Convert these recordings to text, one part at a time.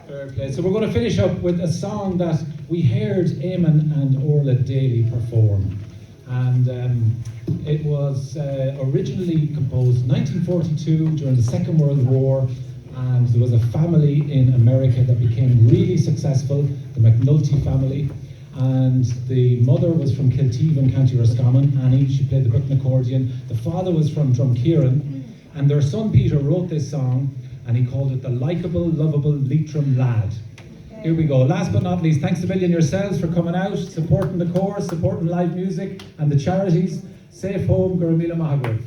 Fair play. So we're going to finish up with a song that we heard Eamon and Orla Daly perform. And it was originally composed 1942 during the Second World War, and there was a family in America that became really successful, the McNulty family. And the mother was from Kilteven in County Roscommon, Annie, she played the button accordion. The father was from Drumkieran, and their son Peter wrote this song, and he called it the Likeable, Loveable Leitrim Lad. Here we go. Last but not least, thanks a million yourselves for coming out, supporting the chorus, supporting live music and the charities. Safe home, Guramila Mahagway.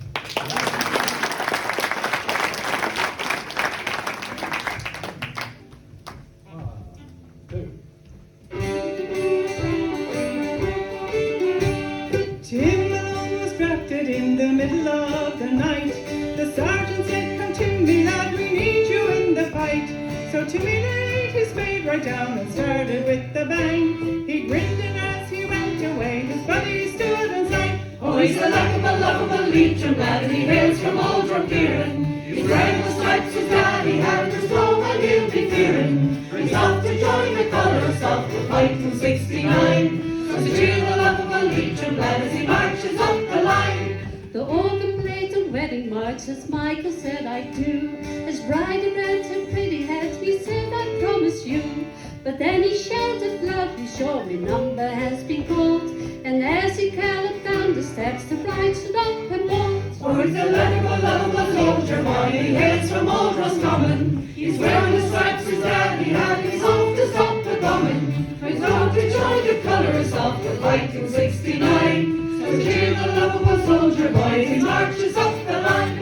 Tim Malone was drafted in the middle of the night. The sergeant said, "Come Timmy lad, we need you in the fight." So Timmy laid his spade right down and started with the bang. He grinned and as he went away, his buddy stood and sang, "Oh, he's a likeable, lovable Leitrim lad, and he hails from old Drumkieran. He's wearing the stripes his daddy had, there's no one he'll be fearing. He's off to join the colours of the fight in '69. So cheer the lovable Leitrim lad as he marches up the line. The organ played the wedding march as Michael said I'd do. As bride and bride and pretty heads, he said I promise you. But then he shouted loudly, "Sure my number has been called." And as he galloped down the steps, the bride stood up and walked. Oh, he's a likeable, lovable soldier boy, he hails from old Roscommon. He's wearing the stripes his daddy had, he's off to stop the bombing. He's off to join the colours of the fight in '69. So cheer the lovable soldier boy as he marches up the line.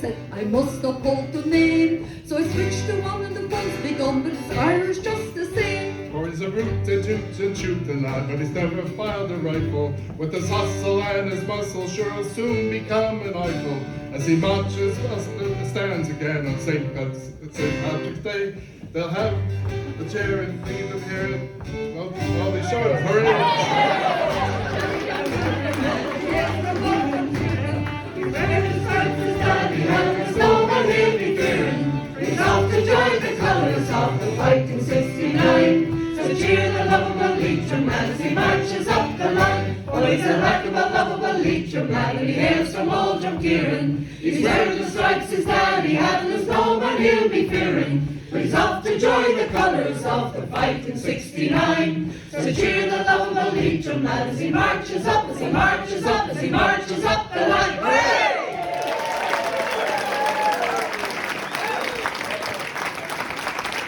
Said I must uphold the name. So I switched to one and the fun's begun, but it's Irish just the same. For he's a brute to toot and shoot the lad, but he's never fired a rifle. With his hustle and his muscle, sure he'll soon become an idol. As he marches stands again on St. Patrick's Day, they'll have the chair and feed them here. Well, they show a parade. There's no one he'll be fearing. He's off to join the colours of the fight in '69. So cheer the lovable Leitrim lad as he marches up the line. Oh, he's a likeable, lovable Leitrim lad, and he hails from old Drumkieran. He's wearing the stripes his daddy had, and there's no one he'll be fearing. He's off to join the colours of the fight in '69. So cheer the lovable Leitrim lad as he marches up, as he marches up, as he marches up the line. Hooray!